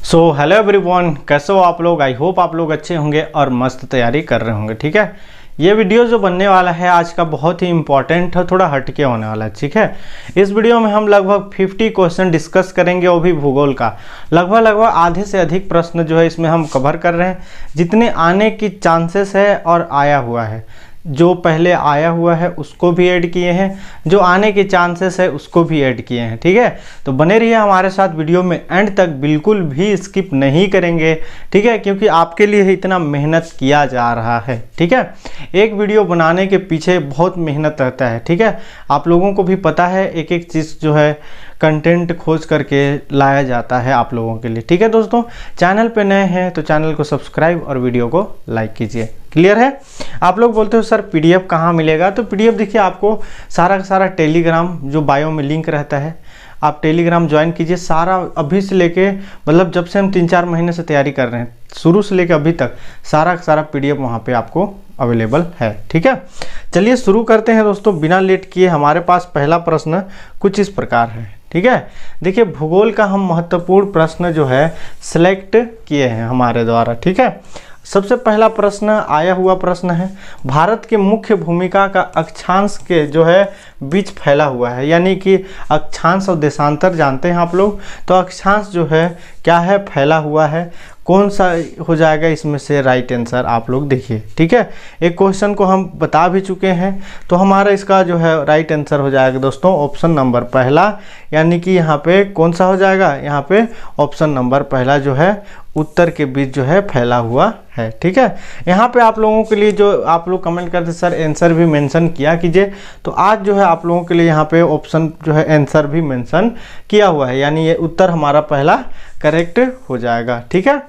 So hello everyone, कैसे हो आप लोग। आई होप आप लोग अच्छे होंगे और मस्त तैयारी कर रहे होंगे। ठीक है, ये वीडियो जो बनने वाला है आज का बहुत ही इंपॉर्टेंट है, थोड़ा हटके होने वाला है। ठीक है, इस वीडियो में हम लगभग 50 क्वेश्चन डिस्कस करेंगे, वो भी भूगोल का। लगभग आधे से अधिक प्रश्न जो है इसमें हम कवर कर रहे हैं। जितने आने की चांसेस है और आया हुआ है, जो पहले आया हुआ है उसको भी ऐड किए हैं, जो आने के चांसेस है उसको भी ऐड किए हैं। ठीक है, तो बने रहिए हमारे साथ वीडियो में एंड तक, बिल्कुल भी स्किप नहीं करेंगे। ठीक है, क्योंकि आपके लिए इतना मेहनत किया जा रहा है। ठीक है, एक वीडियो बनाने के पीछे बहुत मेहनत रहता है। ठीक है, आप लोगों को भी पता है, एक एक चीज़ जो है कंटेंट खोज करके लाया जाता है आप लोगों के लिए। ठीक है दोस्तों, चैनल पे नए हैं तो चैनल को सब्सक्राइब और वीडियो को लाइक कीजिए। क्लियर है। आप लोग बोलते हो सर पीडीएफ कहाँ मिलेगा, तो पीडीएफ देखिए आपको सारा का सारा टेलीग्राम जो बायो में लिंक रहता है, आप टेलीग्राम ज्वाइन कीजिए। सारा अभी से लेके मतलब जब से हम 3-4 महीने से तैयारी कर रहे हैं, शुरू से लेकर अभी तक सारा का सारा पीडीएफ वहाँ पे आपको अवेलेबल है। ठीक है, चलिए शुरू करते हैं दोस्तों बिना लेट किए। हमारे पास पहला प्रश्न कुछ इस प्रकार है। ठीक है, देखिए भूगोल का हम महत्वपूर्ण प्रश्न जो है सिलेक्ट किए हैं हमारे द्वारा। ठीक है, सबसे पहला प्रश्न आया हुआ प्रश्न है, भारत के मुख्य भूमिका का अक्षांश के जो है बीच फैला हुआ है। यानी कि अक्षांश और देशांतर जानते हैं आप लोग, तो अक्षांश जो है क्या है, फैला हुआ है। कौन सा हो जाएगा इसमें से राइट आंसर, आप लोग देखिए। ठीक है, एक क्वेश्चन को हम बता भी चुके हैं, तो हमारा इसका जो है राइट आंसर हो जाएगा दोस्तों ऑप्शन नंबर पहला। यानी कि यहाँ पे कौन सा हो जाएगा, यहाँ पे ऑप्शन नंबर पहला जो है उत्तर के बीच जो है फैला हुआ है। ठीक है, यहाँ पे आप लोगों के लिए जो आप लोग कमेंट करते सर आंसर भी मेंशन किया कीजिए, तो आज जो है आप लोगों के लिए यहाँ पे ऑप्शन जो है आंसर भी मेंशन किया हुआ है, यानी ये उत्तर हमारा पहला करेक्ट हो जाएगा। ठीक है,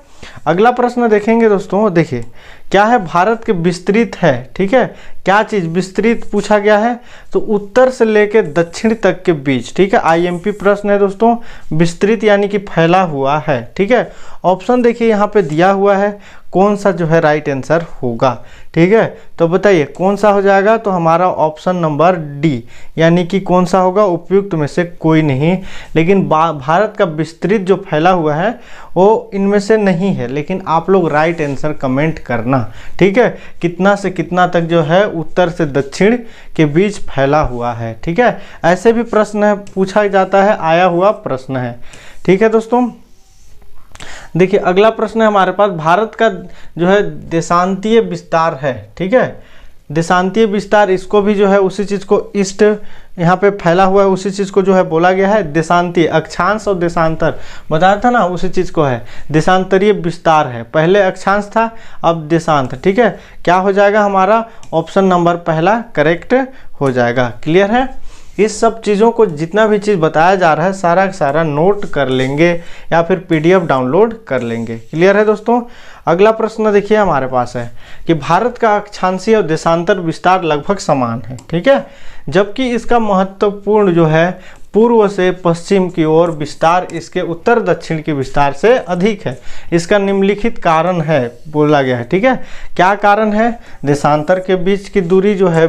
अगला प्रश्न देखेंगे दोस्तों। देखिए क्या है, भारत के विस्तृत है। ठीक है, क्या चीज़ विस्तृत पूछा गया है, तो उत्तर से लेकर दक्षिण तक के बीच। ठीक है, आईएमपी प्रश्न है दोस्तों, विस्तृत यानी कि फैला हुआ है। ठीक है, ऑप्शन देखिए यहाँ पे दिया हुआ है, कौन सा जो है राइट आंसर होगा। ठीक है, तो बताइए कौन सा हो जाएगा, तो हमारा ऑप्शन नंबर डी, यानी कि कौन सा होगा, उपयुक्त में से कोई नहीं। लेकिन भारत का विस्तृत जो फैला हुआ है वो इनमें से नहीं है, लेकिन आप लोग राइट आंसर कमेंट करना। ठीक है, कितना से कितना तक जो है उत्तर से दक्षिण के बीच फैला हुआ है। ठीक है, ऐसे भी प्रश्न पूछा जाता है, आया हुआ प्रश्न है। ठीक है दोस्तों, देखिए अगला प्रश्न है हमारे पास, भारत का जो है देशांतीय विस्तार है। ठीक है, देशांतीय विस्तार, इसको भी जो है उसी चीज़ को ईस्ट यहाँ पे फैला हुआ है, उसी चीज़ को जो है बोला गया है देशांतीय। अक्षांश और देशांतर बताया था ना, उसी चीज़ को है देशांतरीय विस्तार है। पहले अक्षांश था, अब देशांत। ठीक है, क्या हो जाएगा हमारा ऑप्शन नंबर पहला करेक्ट हो जाएगा। क्लियर है। इस सब चीज़ों को जितना भी चीज़ बताया जा रहा है सारा का सारा नोट कर लेंगे या फिर पीडीएफ डाउनलोड कर लेंगे। क्लियर है दोस्तों। अगला प्रश्न देखिए हमारे पास है कि भारत का अक्षांशीय और देशांतर विस्तार लगभग समान है। ठीक है, जबकि इसका महत्वपूर्ण जो है पूर्व से पश्चिम की ओर विस्तार इसके उत्तर दक्षिण के विस्तार से अधिक है। इसका निम्नलिखित कारण है बोला गया है। ठीक है, क्या कारण है, देशांतर के बीच की दूरी जो है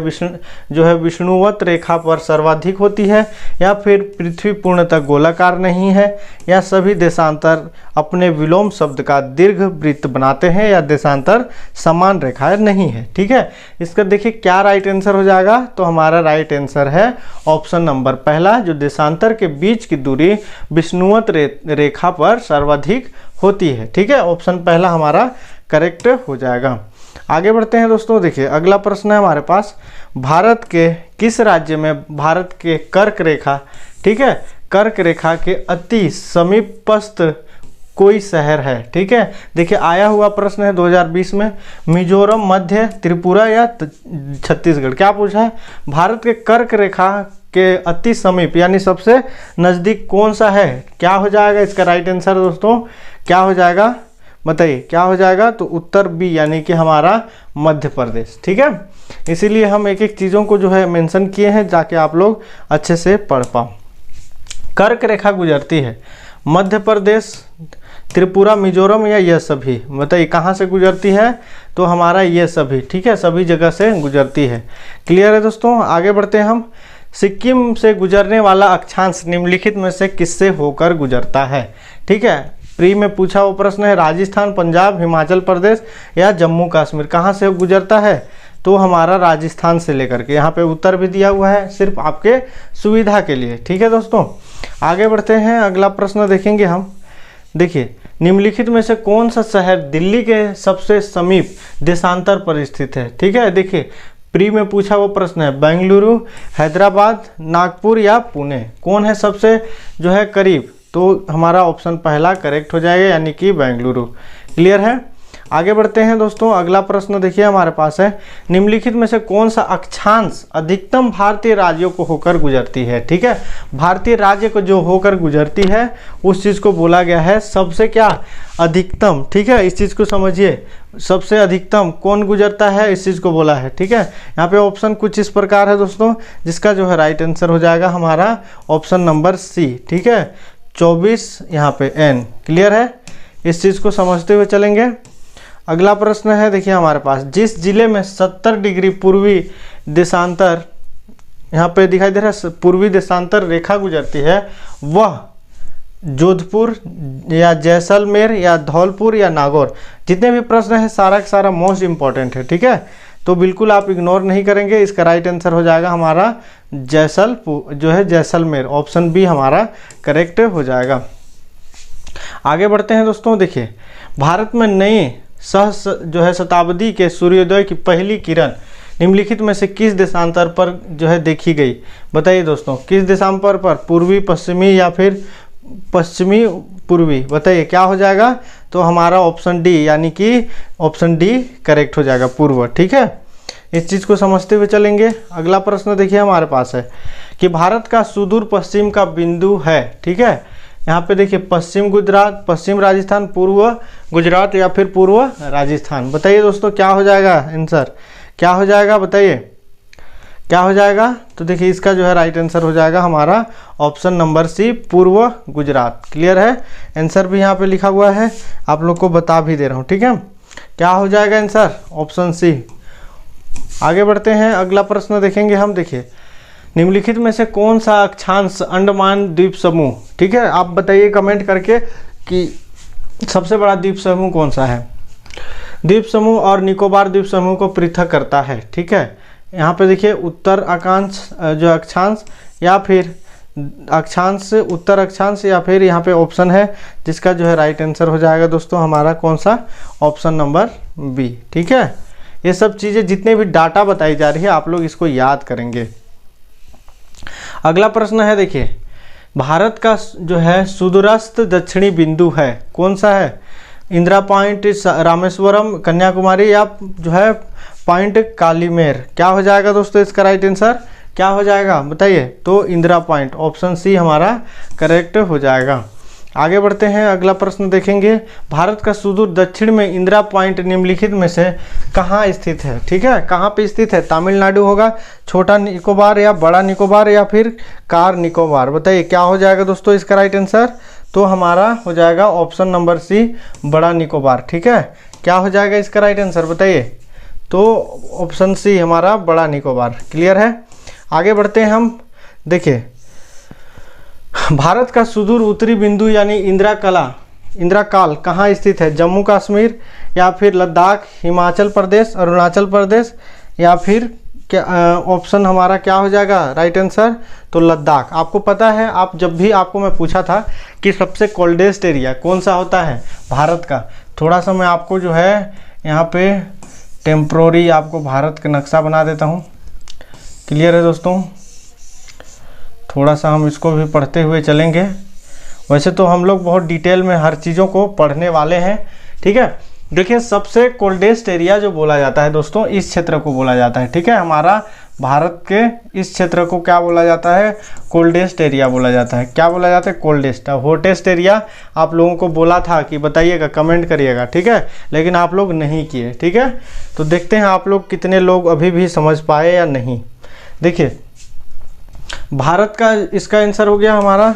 विष्णुवत रेखा पर सर्वाधिक होती है, या फिर पृथ्वी पूर्णतः गोलाकार नहीं है, या सभी देशांतर अपने विलोम शब्द का दीर्घ वृत्त बनाते हैं, या देशांतर समान रेखाएं नहीं है। ठीक है, इसका देखिए क्या राइट आंसर हो जाएगा, तो हमारा राइट आंसर है ऑप्शन नंबर पहला, जो देशांतर के बीच की दूरी विष्णुवत रेखा पर सर्वाधिक होती है। ठीक है, ऑप्शन पहला हमारा करेक्ट हो जाएगा। आगे बढ़ते हैं दोस्तों। देखिए अगला प्रश्न है हमारे पास, भारत के किस राज्य में भारत के कर्क रेखा, ठीक है, कर्क रेखा के अति समीपस्थ कोई शहर है। ठीक है, देखिए आया हुआ प्रश्न है 2020 में, मिजोरम, मध्य त्रिपुरा या छत्तीसगढ़। क्या पूछा है, भारत के कर्क रेखा के अति समीप यानी सबसे नज़दीक कौन सा है, क्या हो जाएगा इसका राइट आंसर दोस्तों, क्या हो जाएगा बताइए, क्या हो जाएगा, तो उत्तर बी यानी कि हमारा मध्य प्रदेश। ठीक है, इसीलिए हम एक एक चीज़ों को जो है मेंशन किए हैं ताकि आप लोग अच्छे से पढ़ पाओ। कर्क रेखा गुजरती है मध्य प्रदेश, त्रिपुरा, मिजोरम या ये सभी, बताइए कहाँ से गुजरती है, तो हमारा ये सभी। ठीक है, सभी जगह से गुजरती है। क्लियर है दोस्तों। आगे बढ़ते हैं हम। सिक्किम से गुजरने वाला अक्षांश निम्नलिखित में से किससे होकर गुजरता है। ठीक है, प्री में पूछा हुआ प्रश्न है राजस्थान, पंजाब, हिमाचल प्रदेश या जम्मू कश्मीर, कहाँ से गुजरता है? तो हमारा राजस्थान से लेकर के, यहाँ पे उत्तर भी दिया हुआ है सिर्फ आपके सुविधा के लिए। ठीक है दोस्तों, आगे बढ़ते हैं, अगला प्रश्न देखेंगे हम। देखिए, निम्नलिखित में से कौन सा शहर दिल्ली के सबसे समीप देशांतर पर स्थित है? ठीक है, देखिए प्री में पूछा वो प्रश्न है बेंगलुरु, हैदराबाद, नागपुर या पुणे, कौन है सबसे जो है करीब? तो हमारा ऑप्शन पहला करेक्ट हो जाएगा, यानी कि बेंगलुरु। क्लियर है? आगे बढ़ते हैं दोस्तों, अगला प्रश्न देखिए हमारे पास है, निम्नलिखित में से कौन सा अक्षांश अधिकतम भारतीय राज्यों को होकर गुजरती है? ठीक है, भारतीय राज्य को जो होकर गुजरती है उस चीज़ को बोला गया है सबसे क्या अधिकतम। ठीक है, इस चीज़ को समझिए, सबसे अधिकतम कौन गुजरता है इस चीज़ को बोला है। ठीक है, यहाँ पे ऑप्शन कुछ इस प्रकार है दोस्तों, जिसका जो है राइट आंसर हो जाएगा हमारा ऑप्शन नंबर सी। ठीक है, 24 यहाँ पे एन। क्लियर है, इस चीज़ को समझते हुए चलेंगे। अगला प्रश्न है देखिए हमारे पास, जिस जिले में 70 डिग्री पूर्वी देशांतर, यहाँ पे दिखाई दे रहा है पूर्वी देशांतर रेखा गुजरती है, वह जोधपुर या जैसलमेर या धौलपुर या नागौर। जितने भी प्रश्न है सारा का सारा मोस्ट इंपॉर्टेंट है। ठीक है, तो बिल्कुल आप इग्नोर नहीं करेंगे, इसका राइट आंसर हो जाएगा हमारा जैसलमेर, ऑप्शन बी हमारा करेक्ट हो जाएगा। आगे बढ़ते हैं दोस्तों, देखिए भारत में नई जो है शताब्दी के सूर्योदय की पहली किरण निम्नलिखित में से किस देशांतर पर जो है देखी गई? बताइए दोस्तों, किस देशांतर पर? पूर्वी, पश्चिमी या फिर पश्चिमी पूर्वी? बताइए क्या हो जाएगा? तो हमारा ऑप्शन डी, यानी कि ऑप्शन डी करेक्ट हो जाएगा, पूर्व। ठीक है, इस चीज़ को समझते हुए चलेंगे। अगला प्रश्न देखिए हमारे पास है कि भारत का सुदूर पश्चिम का बिंदु है। ठीक है, यहाँ पे देखिए पश्चिम गुजरात, पश्चिम राजस्थान, पूर्व गुजरात या फिर पूर्व राजस्थान। बताइए दोस्तों क्या हो जाएगा आंसर? क्या हो जाएगा बताइए, क्या हो जाएगा? तो देखिए इसका जो है राइट आंसर हो जाएगा हमारा ऑप्शन नंबर सी, पूर्व गुजरात। क्लियर है, आंसर भी यहाँ पे लिखा हुआ है, आप लोग को बता भी दे रहा हूँ। ठीक है, क्या हो जाएगा आंसर? Option C. आगे बढ़ते हैं, अगला प्रश्न देखेंगे हम। देखिए, निम्नलिखित में से कौन सा अक्षांश अंडमान द्वीप समूह? ठीक है, आप बताइए कमेंट करके कि सबसे बड़ा द्वीप समूह कौन सा है? द्वीप समूह और निकोबार द्वीप समूह को पृथक करता है। ठीक है, यहाँ पे देखिए उत्तर अक्षांश जो अक्षांश या फिर अक्षांश, उत्तर अक्षांश या फिर यहाँ पे ऑप्शन है जिसका जो है राइट आंसर हो जाएगा दोस्तों हमारा कौन सा? Option number B. ठीक है, ये सब चीज़ें जितने भी डाटा बताई जा रही है आप लोग इसको याद करेंगे। अगला प्रश्न है, देखिए भारत का जो है सुदूरस्थ दक्षिणी बिंदु है, कौन सा है? इंदिरा पॉइंट, रामेश्वरम, कन्याकुमारी या जो है पॉइंट कालीमेर। क्या हो जाएगा दोस्तों इसका राइट आंसर? क्या हो जाएगा बताइए? तो इंदिरा पॉइंट, ऑप्शन सी हमारा करेक्ट हो जाएगा। आगे बढ़ते हैं, अगला प्रश्न देखेंगे, भारत का सुदूर दक्षिण में इंदिरा पॉइंट निम्नलिखित में से कहाँ स्थित है? ठीक है, कहाँ पे स्थित है? तमिलनाडु होगा, छोटा निकोबार या बड़ा निकोबार या फिर कार निकोबार? बताइए क्या हो जाएगा दोस्तों इसका राइट आंसर? तो हमारा हो जाएगा ऑप्शन नंबर सी, बड़ा निकोबार। ठीक है, क्या हो जाएगा इसका राइट आंसर बताइए? तो ऑप्शन सी हमारा बड़ा निकोबार। क्लियर है, आगे बढ़ते हैं हम। देखिए भारत का सुदूर उत्तरी बिंदु यानी इंदिरा काल कहाँ स्थित है? जम्मू कश्मीर या फिर लद्दाख, हिमाचल प्रदेश, अरुणाचल प्रदेश या फिर क्या ऑप्शन हमारा क्या हो जाएगा राइट आंसर? तो लद्दाख। आपको पता है, आप जब भी आपको मैं पूछा था कि सबसे कोल्डेस्ट एरिया कौन सा होता है भारत का, थोड़ा सा मैं आपको जो है यहाँ पे टेम्प्रोरी आपको भारत का नक्शा बना देता हूँ। क्लियर है दोस्तों, थोड़ा सा हम इसको भी पढ़ते हुए चलेंगे। वैसे तो हम लोग बहुत डिटेल में हर चीज़ों को पढ़ने वाले हैं। ठीक है, देखिए सबसे कोल्डेस्ट एरिया जो बोला जाता है दोस्तों, इस क्षेत्र को बोला जाता है। ठीक है, हमारा भारत के इस क्षेत्र को क्या बोला जाता है? कोल्डेस्ट एरिया बोला जाता है। क्या बोला जाता है? कोल्डेस्ट। हॉटेस्ट एरिया आप लोगों को बोला था कि बताइएगा, कमेंट करिएगा। ठीक है, लेकिन आप लोग नहीं किए। ठीक है, तो देखते हैं आप लोग कितने लोग अभी भी समझ पाए या नहीं। देखिए भारत का इसका आंसर हो गया हमारा।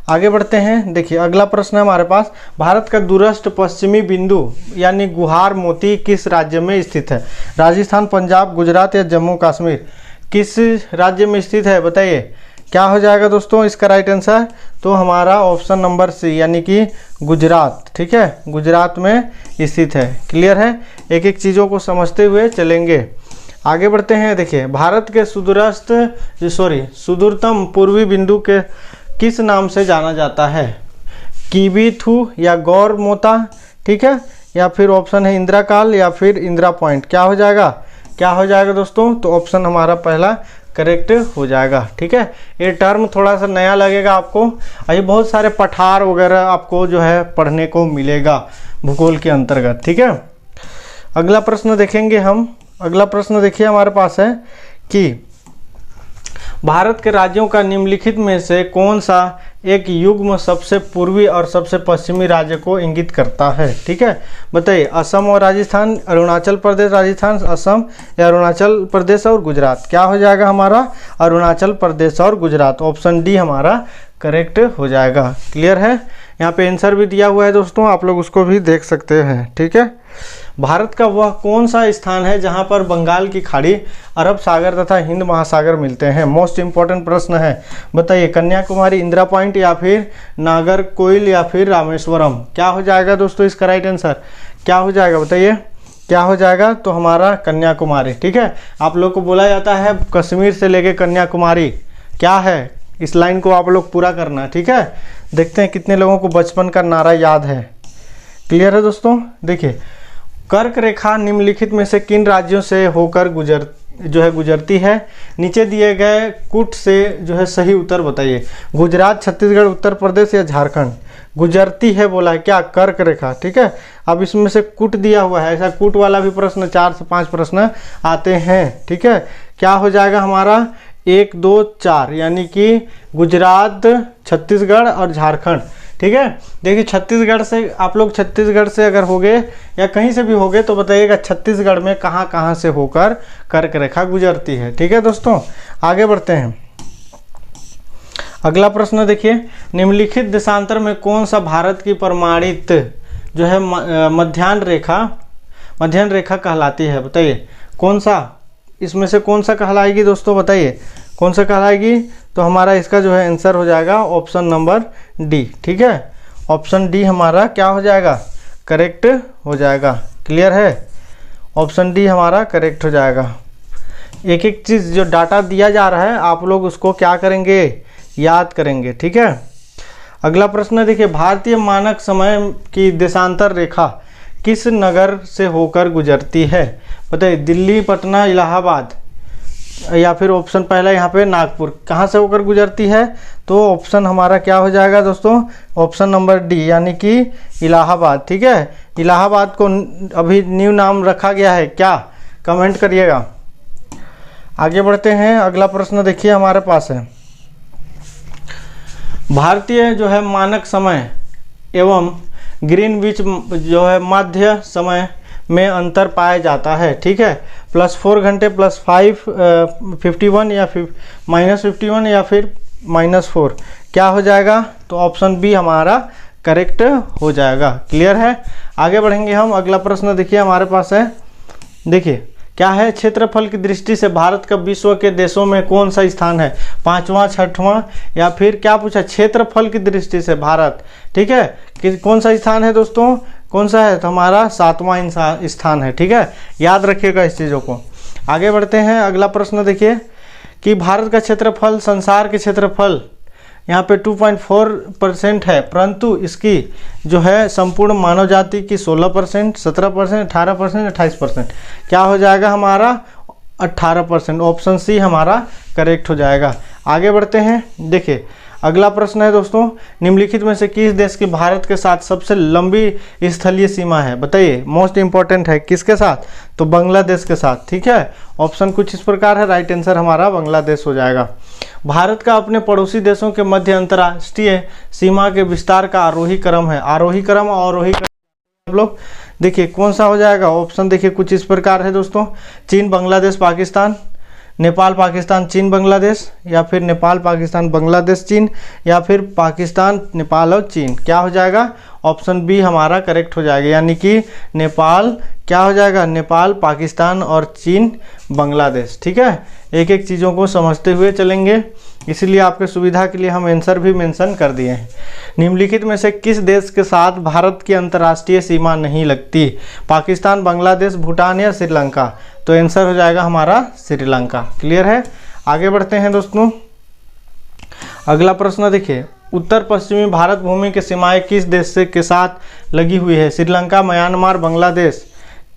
आगे बढ़ते हैं, देखिए अगला प्रश्न है हमारे पास, भारत का दूरस्थ पश्चिमी बिंदु यानी गुहार मोती किस राज्य में स्थित है? राजस्थान, पंजाब, गुजरात या जम्मू कश्मीर? किस राज्य में स्थित है बताइए? क्या हो जाएगा दोस्तों इसका राइट आंसर? तो हमारा ऑप्शन नंबर सी यानी कि गुजरात। ठीक है, गुजरात में स्थित है। क्लियर है? एक एक चीज़ों को समझते हुए चलेंगे, आगे बढ़ते हैं। देखिए, भारत के सुदूरतम पूर्वी बिंदु के किस नाम से जाना जाता है? कीबीथू या गौर मोता, ठीक है, या फिर ऑप्शन है इंदिरा काल या फिर इंदिरा पॉइंट। क्या हो जाएगा? क्या हो जाएगा दोस्तों? तो ऑप्शन हमारा पहला करेक्ट हो जाएगा। ठीक है, ये टर्म थोड़ा सा नया लगेगा आपको, और ये बहुत सारे पठार वगैरह आपको जो है पढ़ने को मिलेगा भूगोल के अंतर्गत। ठीक है, अगला प्रश्न देखेंगे हम। अगला प्रश्न देखिए हमारे पास है कि भारत के राज्यों का निम्नलिखित में से कौन सा एक युग्म सबसे पूर्वी और सबसे पश्चिमी राज्य को इंगित करता है? ठीक है, बताइए। असम और राजस्थान, अरुणाचल प्रदेश राजस्थान, असम या अरुणाचल प्रदेश और गुजरात। क्या हो जाएगा हमारा? अरुणाचल प्रदेश और गुजरात। ऑप्शन डी हमारा करेक्ट हो जाएगा। क्लियर है? यहाँ पे आंसर भी दिया हुआ है दोस्तों, आप लोग उसको भी देख सकते हैं। ठीक है, भारत का वह कौन सा स्थान है जहां पर बंगाल की खाड़ी, अरब सागर तथा हिंद महासागर मिलते हैं? मोस्ट इंपॉर्टेंट प्रश्न है, बताइए। कन्याकुमारी, इंदिरा पॉइंट या फिर नागरकोइल या फिर रामेश्वरम। क्या हो जाएगा दोस्तों इसका राइट आंसर? क्या हो जाएगा बताइए? क्या हो जाएगा? तो हमारा कन्याकुमारी। ठीक है, आप लोग को बोला जाता है कश्मीर से लेके कन्याकुमारी। क्या है? इस लाइन को आप लोग पूरा करना है। ठीक है, देखते हैं कितने लोगों को बचपन का नारा याद है। क्लियर है दोस्तों? देखिए, कर्क रेखा निम्नलिखित में से किन राज्यों से होकर गुजरती है? नीचे दिए गए कूट से जो है सही उत्तर बताइए। गुजरात, छत्तीसगढ़, उत्तर प्रदेश या झारखंड। गुजरती है बोला है, क्या? कर्क रेखा। ठीक है, अब इसमें से कूट दिया हुआ है, ऐसा कूट वाला भी प्रश्न 4 से 5 प्रश्न आते हैं। ठीक है, क्या हो जाएगा हमारा? 1, 2, 4 यानी कि गुजरात, छत्तीसगढ़ और झारखंड। ठीक है, देखिए छत्तीसगढ़ से आप लोग छत्तीसगढ़ से अगर होगे या कहीं से भी होगे तो बताइएगा छत्तीसगढ़ में कहाँ से होकर कर्क रेखा गुजरती है। ठीक है दोस्तों, आगे बढ़ते हैं। अगला प्रश्न देखिए, निम्नलिखित देशांतर में कौन सा भारत की प्रमाणित जो है मध्याह्न रेखा कहलाती है? बताइए कौन सा, इसमें से कौन सा कहलाएगी दोस्तों? बताइए कौन सा कहलाएगी? तो हमारा इसका जो है आंसर हो जाएगा ऑप्शन नंबर डी। ठीक है, ऑप्शन डी हमारा क्या हो जाएगा? करेक्ट हो जाएगा। क्लियर है? ऑप्शन डी हमारा करेक्ट हो जाएगा। एक एक चीज़ जो डाटा दिया जा रहा है आप लोग उसको क्या करेंगे? याद करेंगे। ठीक है, अगला प्रश्न देखिए, भारतीय मानक समय की देशांतर रेखा किस नगर से होकर गुजरती है? बताइए, दिल्ली, पटना, इलाहाबाद या फिर ऑप्शन पहला यहाँ पे नागपुर। कहाँ से होकर गुजरती है? तो ऑप्शन हमारा क्या हो जाएगा दोस्तों? ऑप्शन नंबर डी यानी कि इलाहाबाद। ठीक है, इलाहाबाद को अभी न्यू नाम रखा गया है क्या? कमेंट करिएगा। आगे बढ़ते हैं, अगला प्रश्न देखिए हमारे पास है, भारतीय जो है मानक समय एवं ग्रीनविच जो है मध्य समय में अंतर पाया जाता है। ठीक है, +4 घंटे, +51 या फिर -51 या फिर -4। क्या हो जाएगा? तो ऑप्शन बी हमारा करेक्ट हो जाएगा। क्लियर है? आगे बढ़ेंगे हम। अगला प्रश्न देखिए हमारे पास है, देखिए क्या है, क्षेत्रफल की दृष्टि से भारत का विश्व के देशों में कौन सा स्थान है? 5वां, 6वां या फिर क्या पूछा? क्षेत्रफल की दृष्टि से भारत। ठीक है, कि कौन सा स्थान है दोस्तों? कौन सा है? तो हमारा 7वां स्थान है। ठीक है, याद रखिएगा इस चीज़ों को। आगे बढ़ते हैं, अगला प्रश्न देखिए कि भारत का क्षेत्रफल संसार के क्षेत्रफल यहाँ पे 2.4% है, परंतु इसकी जो है संपूर्ण मानव जाति की 16%, 17%, 18%, 28%। क्या हो जाएगा हमारा? 18%। ऑप्शन सी हमारा करेक्ट हो जाएगा। आगे बढ़ते हैं, देखिए अगला प्रश्न है दोस्तों, निम्नलिखित में से किस देश की भारत के साथ सबसे लंबी स्थलीय सीमा है? बताइए, मोस्ट इंपॉर्टेंट है, किसके साथ? तो बांग्लादेश के साथ। ठीक है, ऑप्शन कुछ इस प्रकार है, राइट आंसर हमारा बांग्लादेश हो जाएगा। भारत का अपने पड़ोसी देशों के मध्य अंतर्राष्ट्रीय सीमा के विस्तार का आरोही क्रम है। आरोही क्रम, अवरोही क्रम आप लोग देखिए कौन सा हो जाएगा? ऑप्शन देखिए कुछ इस प्रकार है दोस्तों, चीन, बांग्लादेश, पाकिस्तान, नेपाल, पाकिस्तान, चीन, बांग्लादेश, या फिर नेपाल, पाकिस्तान, बांग्लादेश, चीन, या फिर पाकिस्तान, नेपाल और चीन। क्या हो जाएगा? ऑप्शन बी हमारा करेक्ट हो जाएगा, यानी कि नेपाल क्या हो जाएगा? नेपाल, पाकिस्तान और चीन, बांग्लादेश। ठीक है, एक एक चीज़ों को समझते हुए चलेंगे। इसीलिए आपके सुविधा के लिए हम आंसर भी मेंशन कर दिए हैं। निम्नलिखित में से किस देश के साथ भारत की अंतर्राष्ट्रीय सीमा नहीं लगती? पाकिस्तान, बांग्लादेश, भूटान या श्रीलंका? तो आंसर हो जाएगा हमारा श्रीलंका। क्लियर है? आगे बढ़ते हैं दोस्तों। अगला प्रश्न देखिए, उत्तर पश्चिमी भारत भूमि की सीमाएं किस देश से के साथ लगी हुई है? श्रीलंका, म्यांमार, बांग्लादेश?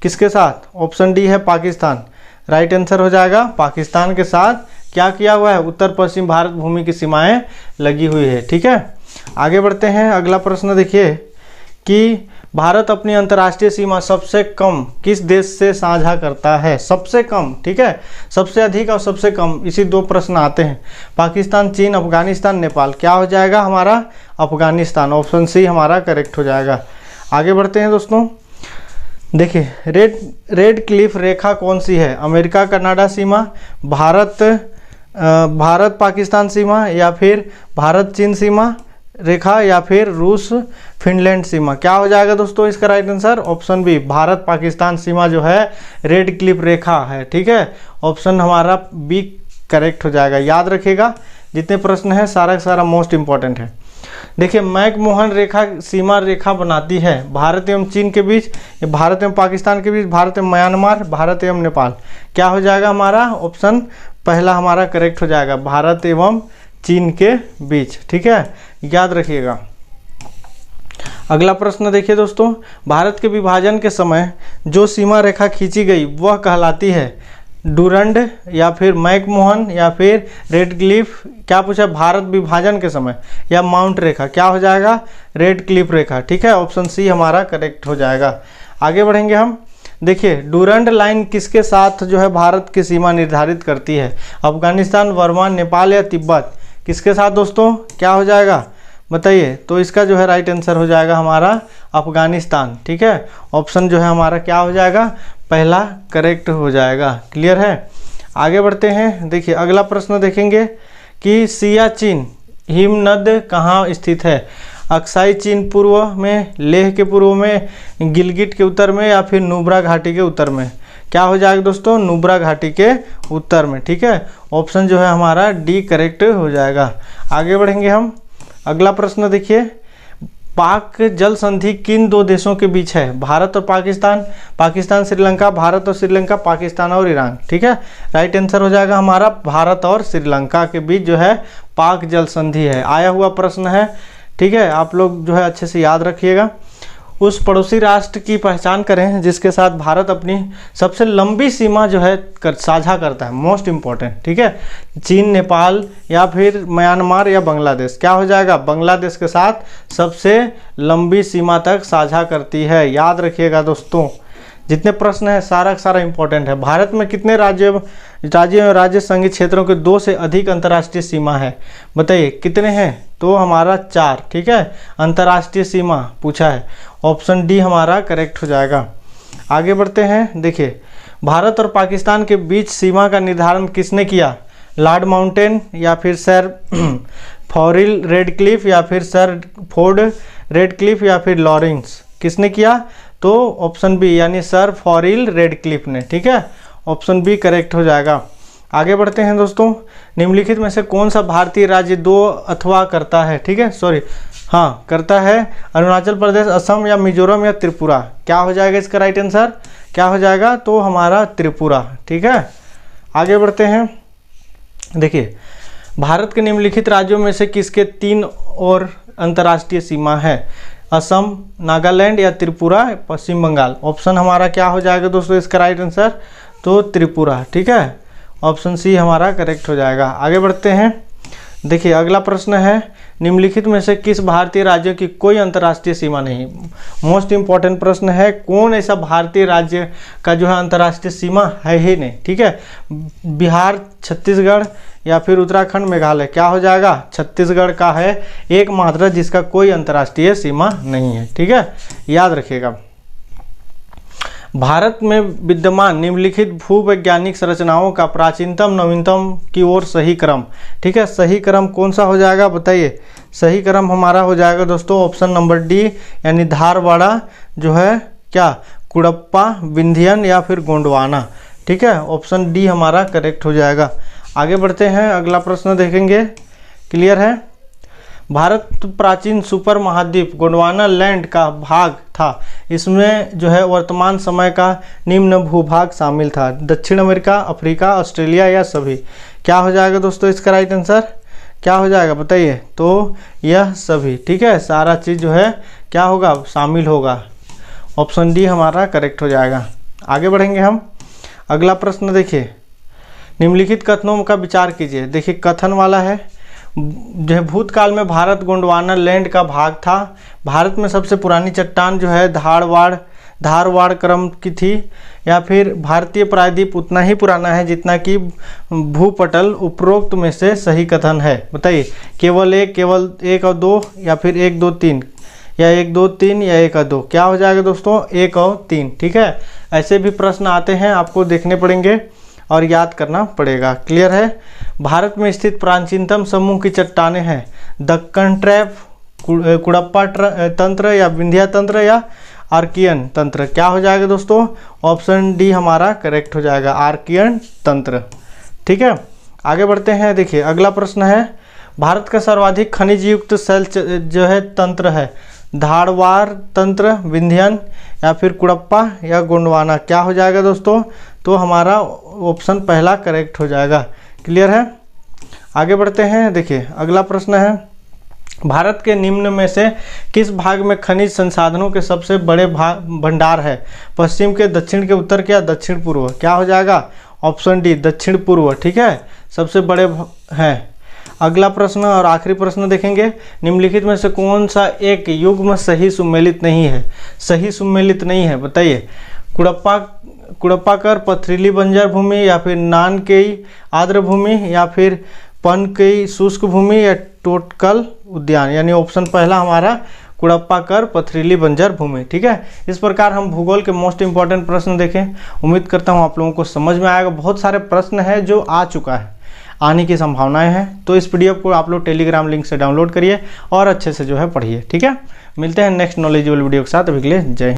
किसके साथ? ऑप्शन डी है पाकिस्तान। राइट आंसर हो जाएगा पाकिस्तान के साथ क्या किया हुआ है? उत्तर पश्चिम भारत भूमि की सीमाएं लगी हुई है। ठीक है, आगे बढ़ते हैं। अगला प्रश्न देखिए कि भारत अपनी अंतर्राष्ट्रीय सीमा सबसे कम किस देश से साझा करता है? सबसे कम, ठीक है, सबसे अधिक और सबसे कम, इसी दो प्रश्न आते हैं। पाकिस्तान, चीन, अफगानिस्तान, नेपाल? क्या हो जाएगा हमारा? अफगानिस्तान। ऑप्शन सी हमारा करेक्ट हो जाएगा। आगे बढ़ते हैं दोस्तों। देखिए, रेड क्लिफ रेखा कौन सी है? अमेरिका कनाडा सीमा, भारत पाकिस्तान सीमा, या फिर भारत चीन सीमा रेखा, या फिर रूस फिनलैंड सीमा? क्या हो जाएगा दोस्तों इसका right answer? Option B, Bharat Pakistan सीमा जो है रेड क्लिफ रेखा है। ठीक है, ऑप्शन हमारा बी करेक्ट हो जाएगा। याद रखिएगा, जितने प्रश्न है सारा का सारा मोस्ट इंपॉर्टेंट है। देखिए, मैकमोहन रेखा सीमा रेखा बनाती है भारत एवं चीन के बीच, भारत एवं पाकिस्तान के बीच, भारत एवं म्यांमार, भारत एवं नेपाल? क्या हो जाएगा हमारा? ऑप्शन पहला हमारा करेक्ट हो जाएगा, भारत एवं चीन के बीच। ठीक है, याद रखिएगा। अगला प्रश्न देखिए दोस्तों, भारत के विभाजन के समय जो सीमा रेखा खींची गई वह कहलाती है डूरंड, या फिर मैकमोहन, या फिर रेड क्लिफ? क्या पूछा? भारत विभाजन के समय या माउंट रेखा? क्या हो जाएगा? रेड क्लिफ रेखा। ठीक है, ऑप्शन सी हमारा करेक्ट हो जाएगा। आगे बढ़ेंगे हम। देखिए, डूरंड लाइन किसके साथ जो है भारत की सीमा निर्धारित करती है? अफगानिस्तान, बर्मा, नेपाल या तिब्बत? किसके साथ दोस्तों? क्या हो जाएगा बताइए? तो इसका जो है राइट आंसर हो जाएगा हमारा अफगानिस्तान। ठीक है, ऑप्शन जो है हमारा क्या हो जाएगा? पहला करेक्ट हो जाएगा। क्लियर है? आगे बढ़ते हैं। देखिए, अगला प्रश्न देखेंगे कि सियाचिन हिमनद कहाँ स्थित है? अक्साई चीन पूर्व में, लेह के पूर्व में, गिलगिट के उत्तर में, या फिर नुब्रा घाटी के उत्तर में? क्या हो जाएगा दोस्तों? नुब्रा घाटी के उत्तर में। ठीक है, ऑप्शन जो है हमारा डी करेक्ट हो जाएगा। आगे बढ़ेंगे हम। अगला प्रश्न देखिए, पाक जल संधि किन दो देशों के बीच है? भारत और पाकिस्तान, पाकिस्तान श्रीलंका, भारत और श्रीलंका, पाकिस्तान और ईरान? ठीक है, राइट आंसर हो जाएगा हमारा भारत और श्रीलंका के बीच जो है पाक जल संधि है। आया हुआ प्रश्न है। ठीक है, आप लोग जो है अच्छे से याद रखिएगा। उस पड़ोसी राष्ट्र की पहचान करें जिसके साथ भारत अपनी सबसे लंबी सीमा जो है साझा करता है। Most important. ठीक है, चीन, नेपाल या फिर म्यांमार या बांग्लादेश? क्या हो जाएगा? बांग्लादेश के साथ सबसे लंबी सीमा तक साझा करती है। याद रखिएगा दोस्तों, जितने प्रश्न है सारा का सारा इंपॉर्टेंट है। भारत में कितने राज्य संघीय क्षेत्रों के 2 से अधिक अंतर्राष्ट्रीय सीमा है? बताइए कितने हैं? तो हमारा 4। ठीक है, अंतर्राष्ट्रीय सीमा पूछा है। ऑप्शन डी हमारा करेक्ट हो जाएगा। आगे बढ़ते हैं। देखिए, भारत और पाकिस्तान के बीच सीमा का निर्धारण किसने किया? लॉर्ड माउंटेन, या फिर सर फॉरिल रेडक्लिफ, या फिर सर फोर्ड रेडक्लिफ, या फिर लॉरेंस? किसने किया? तो ऑप्शन बी यानी सर फॉरिल रेडक्लिफ ने। ठीक है, ऑप्शन बी करेक्ट हो जाएगा। आगे बढ़ते हैं दोस्तों। निम्नलिखित में से कौन सा भारतीय राज्य 2 अथवा करता है? ठीक है, हाँ करता है। अरुणाचल प्रदेश, असम या मिजोरम या त्रिपुरा? क्या हो जाएगा इसका राइट आंसर? क्या हो जाएगा? तो हमारा त्रिपुरा। ठीक है, आगे बढ़ते हैं। देखिए, भारत के निम्नलिखित राज्यों में से किसके 3 और अंतर्राष्ट्रीय सीमा है? असम, नागालैंड या त्रिपुरा, पश्चिम बंगाल? ऑप्शन हमारा क्या हो जाएगा दोस्तों इसका राइट आंसर? तो त्रिपुरा। ठीक है, ऑप्शन सी हमारा करेक्ट हो जाएगा। आगे बढ़ते हैं। देखिए, अगला प्रश्न है, निम्नलिखित में से किस भारतीय राज्य की कोई अंतर्राष्ट्रीय सीमा नहीं? मोस्ट इंपॉर्टेंट प्रश्न है। कौन ऐसा भारतीय राज्य का जो है अंतर्राष्ट्रीय सीमा है ही नहीं? ठीक है, बिहार, छत्तीसगढ़ या फिर उत्तराखंड, मेघालय? क्या हो जाएगा? छत्तीसगढ़ का है एकमात्र जिसका कोई अंतर्राष्ट्रीय सीमा नहीं है। ठीक है, याद रखिएगा। भारत में विद्यमान निम्नलिखित भूवैज्ञानिक संरचनाओं का प्राचीनतम नवीनतम की ओर सही क्रम? ठीक है, सही क्रम कौन सा हो जाएगा बताइए? सही क्रम हमारा हो जाएगा दोस्तों ऑप्शन नंबर डी, यानी धारवाड़ा जो है क्या कुड़प्पा, विंध्यन या फिर गोंडवाना? ठीक है, ऑप्शन डी हमारा करेक्ट हो जाएगा। आगे बढ़ते हैं, अगला प्रश्न देखेंगे। क्लियर है। भारत प्राचीन सुपर महाद्वीप गोंडवाना लैंड का भाग था। इसमें जो है वर्तमान समय का निम्न भूभाग शामिल था। दक्षिण अमेरिका, अफ्रीका, ऑस्ट्रेलिया या सभी। क्या हो जाएगा दोस्तों इसका राइट आंसर? क्या हो जाएगा बताइए? तो यह सभी। ठीक है, सारा चीज़ जो है क्या होगा? शामिल होगा। ऑप्शन डी हमारा करेक्ट हो जाएगा। आगे बढ़ेंगे हम। अगला प्रश्न देखिए, निम्नलिखित कथनों का विचार कीजिए। देखिए कथन वाला है, जो है भूतकाल में भारत गोंडवाना लैंड का भाग था। भारत में सबसे पुरानी चट्टान जो है धारवाड़ क्रम की थी, या फिर भारतीय प्रायद्वीप उतना ही पुराना है जितना कि भूपटल। उपरोक्त में से सही कथन है बताइए। केवल एक और दो, या फिर 1 2 3, या 1 2 3, या 1 और 2। क्या हो जाएगा दोस्तों? 1 और 3। ठीक है, ऐसे भी प्रश्न आते हैं, आपको देखने पड़ेंगे और याद करना पड़ेगा। क्लियर है। भारत में स्थित प्राचीनतम समूह की चट्टानें हैं दक्कन ट्रैप, कुड़प्पा तंत्र, या विंध्या तंत्र, या आर्कियन तंत्र। क्या हो जाएगा दोस्तों? ऑप्शन डी हमारा करेक्ट हो जाएगा, आर्कियन तंत्र। ठीक है, आगे बढ़ते हैं। देखिए अगला प्रश्न है, भारत का सर्वाधिक खनिज युक्त शैल जो है तंत्र है धारवाड़ तंत्र, विंध्यन, या फिर कुड़प्पा, या गोंडवाना। क्या हो जाएगा दोस्तों? तो हमारा ऑप्शन पहला करेक्ट हो जाएगा। क्लियर है। आगे बढ़ते हैं। देखिए अगला प्रश्न है, भारत के निम्न में से किस भाग में खनिज संसाधनों के सबसे बड़े भंडार है? पश्चिम के, दक्षिण के, उत्तर के, या दक्षिण पूर्व। क्या हो जाएगा? ऑप्शन डी दक्षिण पूर्व। ठीक है, सबसे बड़े हैं। अगला प्रश्न और आखिरी प्रश्न देखेंगे, निम्नलिखित में से कौन सा एक युग्म सही सुमेलित नहीं है? सही सुमेलित नहीं है बताइए। कुड़प्पाकर पथरीली बंजर भूमि, या फिर नानकेई आर्द्र भूमि, या फिर पनकेई शुष्क भूमि, या टोटकल उद्यान। यानी ऑप्शन पहला हमारा कुड़प्पाकर पथरीली बंजर भूमि। ठीक है, इस प्रकार हम भूगोल के मोस्ट इंपॉर्टेंट प्रश्न देखें। उम्मीद करता हूँ आप लोगों को समझ में आएगा। बहुत सारे प्रश्न हैं जो आ चुका है, आने की संभावनाएं हैं। तो इस पीडीएफ को आप लोग टेलीग्राम लिंक से डाउनलोड करिए और अच्छे से जो है पढ़िए। ठीक है, मिलते हैं नेक्स्ट नॉलेजेबल वीडियो के साथ। अभी के लिए जय हिंद।